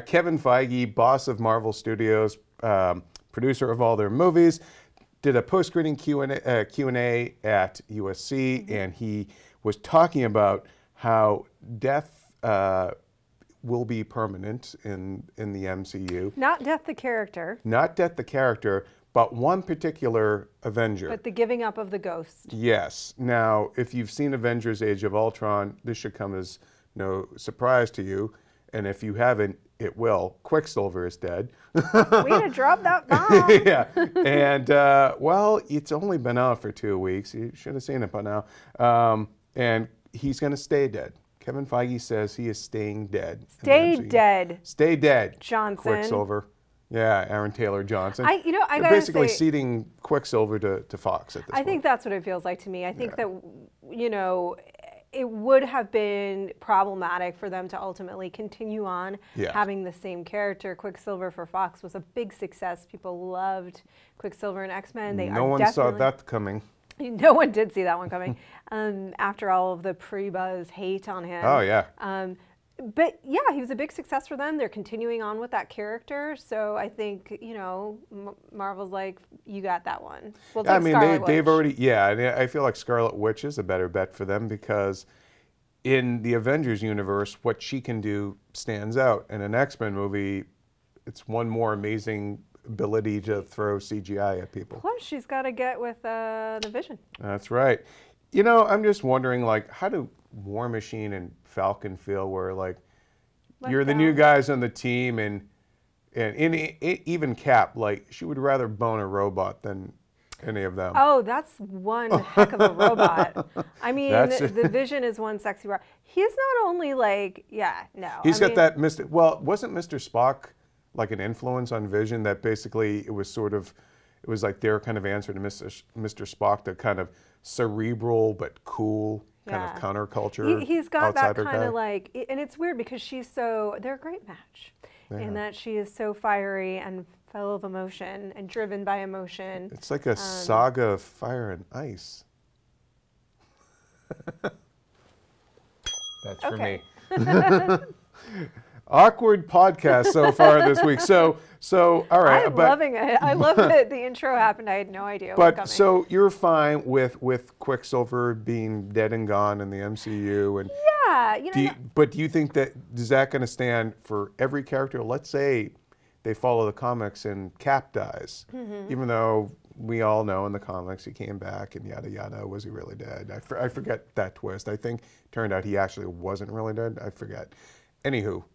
Kevin Feige, boss of Marvel Studios, producer of all their movies, did a post-screening Q&A at USC, and he was talking about how death will be permanent in the MCU. Not Death the character. Not Death the character, but one particular Avenger. But the giving up of the ghost. Yes. Now, if you've seen Avengers Age of Ultron, this should come as no surprise to you. And if you haven't, it will. Quicksilver is dead. Way to drop that bomb. Yeah. And, well, it's only been out for 2 weeks. You should have seen it by now. And he's going to stay dead. Kevin Feige says he is staying dead. Stay dead. Stay dead. Johnson. Quicksilver. Yeah, Aaron Taylor Johnson. I gotta basically say, ceding Quicksilver to Fox at this point. I think that's what it feels like to me. I think that, it would have been problematic for them to ultimately continue on having the same character. Quicksilver for Fox was a big success. People loved Quicksilver and X-Men. No one saw that coming. No one did see that one coming. After all of the pre-buzz hate on him. Oh, yeah. But yeah, he was a big success for them. They're continuing on with that character. So I think, Marvel's like, you got that one. We'll take Scarlet Witch. They've already, I feel like Scarlet Witch is a better bet for them because in the Avengers universe, what she can do stands out. In an X-Men movie, it's one more amazing ability to throw CGI at people. Plus, she's got to get with the Vision. That's right. I'm just wondering, how do War Machine and Falcon feel where, you're the new guys on the team and even Cap, she would rather bone a robot than any of them. Oh, that's one heck of a robot. I mean, the Vision is one sexy robot. He's not only He's got that Mr. Well, wasn't Mr. Spock like an influence on Vision that basically it was like their kind of answer to Mr. Spock, the kind of cerebral but cool kind of counterculture. He's got that kind of and it's weird because they're a great match in that she is so fiery and full of emotion and driven by emotion. It's like a saga of fire and ice. That's for me. Awkward podcast so far this week. So all right. I'm loving it. I love that the intro happened. I had no idea what was coming. So you're fine with Quicksilver being dead and gone in the MCU, and but do you think is that going to stand for every character? Let's say they follow the comics and Cap dies, even though we all know in the comics he came back and yada yada. Was he really dead? I forget that twist. I think it turned out he actually wasn't really dead. I forget. Anywho.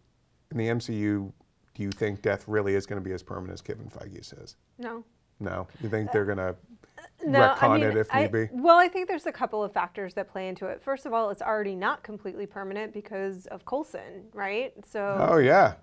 In the MCU, do you think death really is going to be as permanent as Kevin Feige says? No. No? You think they're going to retcon it if need be? Well, I think there's a couple of factors that play into it. First of all, it's already not completely permanent because of Coulson, right? So. Oh, yeah.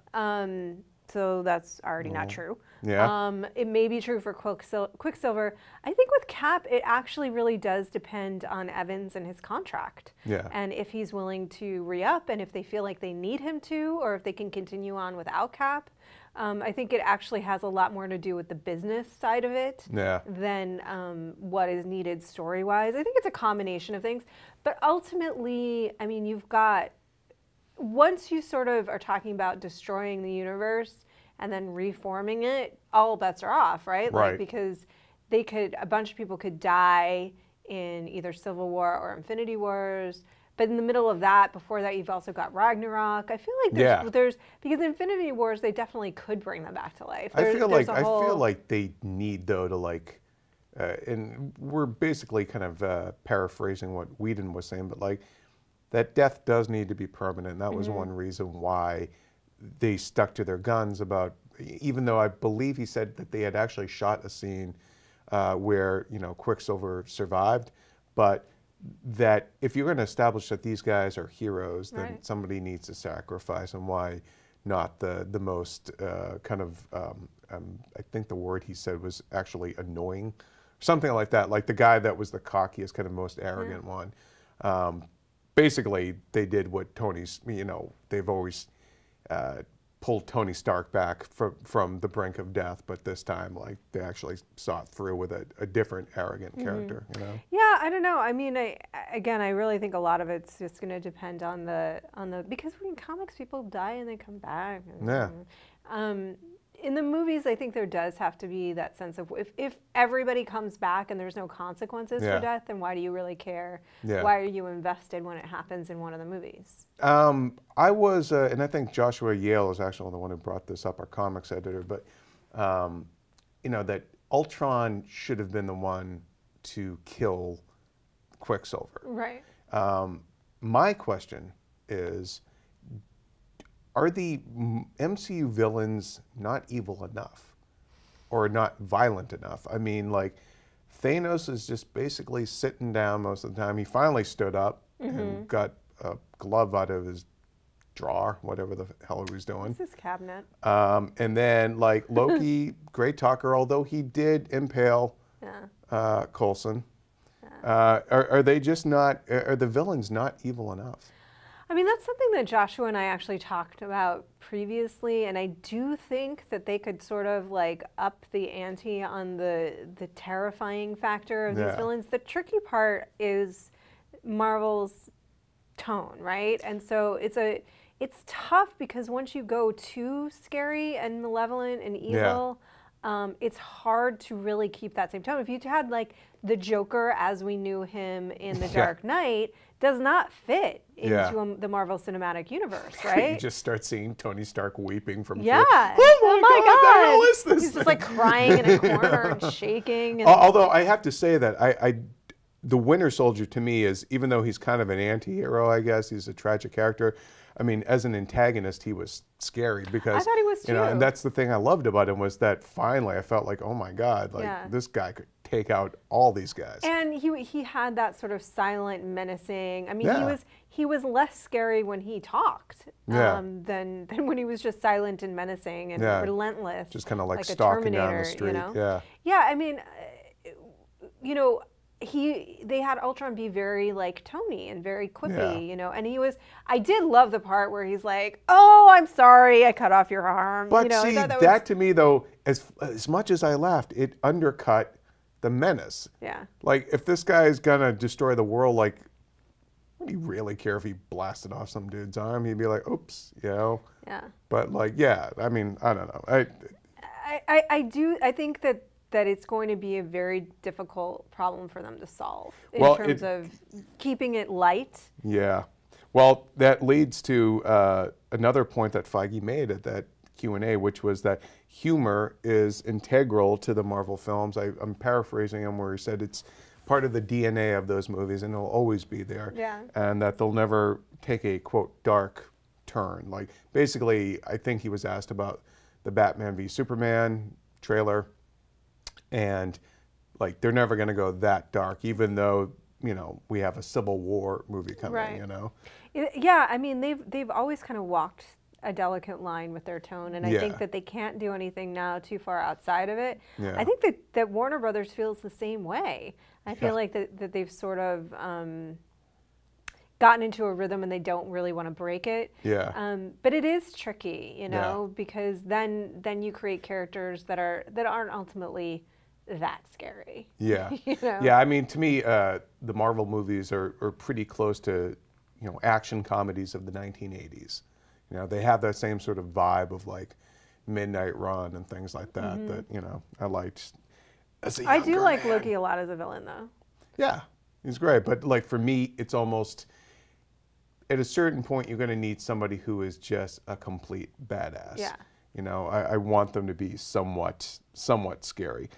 So that's already not true. Yeah. It may be true for Quicksilver. I think with Cap, it actually really does depend on Evans and his contract. Yeah. And if he's willing to re-up and if they feel like they need him to, or if they can continue on without Cap. I think it actually has a lot more to do with the business side of it than what is needed story-wise. I think it's a combination of things. But ultimately, I mean, you've got, once you sort of are talking about destroying the universe and then reforming it, all bets are off, right? Right. Because a bunch of people could die in either Civil War or Infinity Wars. But in the middle of that, before that, you've also got Ragnarok. I feel like there's because Infinity Wars, they definitely could bring them back to life. I feel like they need though to and we're basically kind of paraphrasing what Whedon was saying, but that death does need to be permanent. And that was one reason why they stuck to their guns about, even though I believe he said that they had actually shot a scene where, Quicksilver survived, but that if you're going to establish that these guys are heroes, then somebody needs to sacrifice, and why not the most kind of, I think the word he said was actually annoying, something like that, like the guy that was the cockiest, kind of most arrogant one. Basically, they did what Tony's, they've always pulled Tony Stark back from the brink of death, but this time, like, they actually saw it through with a different arrogant character, you know? Yeah, I don't know. I mean, I really think a lot of it's just going to depend on the because in comics people die and they come back. Yeah. In the movies, I think there does have to be that sense of if everybody comes back and there's no consequences for death, then why do you really care? Yeah. Why are you invested when it happens in one of the movies? I was, and I think Joshua Yale is actually the one who brought this up, our comics editor, but, you know, that Ultron should have been the one to kill Quicksilver. Right. My question is, are the MCU villains not evil enough or not violent enough? I mean, like, Thanos is just basically sitting down most of the time. He finally stood up and got a glove out of his drawer, whatever the hell he was doing. It's his cabinet. And then, like, Loki, great talker, although he did impale Coulson. Are they just not, are the villains not evil enough? I mean, that's something that Joshua and I actually talked about previously, and I do think that they could sort of like up the ante on the terrifying factor of these villains. The tricky part is Marvel's tone, right? And so it's tough because once you go too scary and malevolent and evil, it's hard to really keep that same tone. If you had like the Joker as we knew him in The Dark Knight, does not fit into the Marvel Cinematic Universe, right? You just start seeing Tony Stark weeping from fear. Oh my God, the hell is this? He's just like crying in a corner and shaking. And although I have to say that the Winter Soldier to me is, even though he's kind of an anti-hero, I guess, he's a tragic character. I mean, as an antagonist, he was scary because, I thought he was too. You know, and that's the thing I loved about him was that finally I felt like, oh my God, like this guy could take out all these guys. And he had that sort of silent, menacing. I mean, he was less scary when he talked than when he was just silent and menacing and relentless. Just kind of like stalking down the street. You know? Yeah, I mean, you know, they had Ultron be very like Tony and very quippy, you know, and I did love the part where he's like, oh, I'm sorry, I cut off your arm. But you know, see, that to me though, as much as I laughed, it undercut the menace. Yeah. Like, if this guy is gonna destroy the world, like, would he really care if he blasted off some dude's arm? He'd be like, oops, you know? Yeah. But like, I mean, I don't know. I think that it's going to be a very difficult problem for them to solve in terms of keeping it light. Yeah. Well, that leads to another point that Feige made at that Q&A, which was that humor is integral to the Marvel films. I'm paraphrasing him where he said it's part of the DNA of those movies and it'll always be there. Yeah. And that they'll never take a, quote, dark turn. Like, basically, I think he was asked about the Batman v Superman trailer, and like, they're never going to go that dark, even though, you know, we have a Civil War movie coming, you know? Yeah, I mean, they've always kind of walked a delicate line with their tone, and I think that they can't do anything now too far outside of it. Yeah. I think that Warner Brothers feels the same way. I feel like that they've sort of gotten into a rhythm and they don't really want to break it. Yeah. But it is tricky, you know, because then you create characters that aren't ultimately that scary. Yeah. You know? Yeah, I mean, to me, the Marvel movies are pretty close to, you know, action comedies of the 1980s. You know, they have that same sort of vibe of like Midnight Run and things like that that, you know, I liked as a younger I do like man. Loki a lot as a villain, though. Yeah, he's great. But like, for me, it's almost, at a certain point, you're going to need somebody who is just a complete badass. Yeah. You know, I want them to be somewhat scary.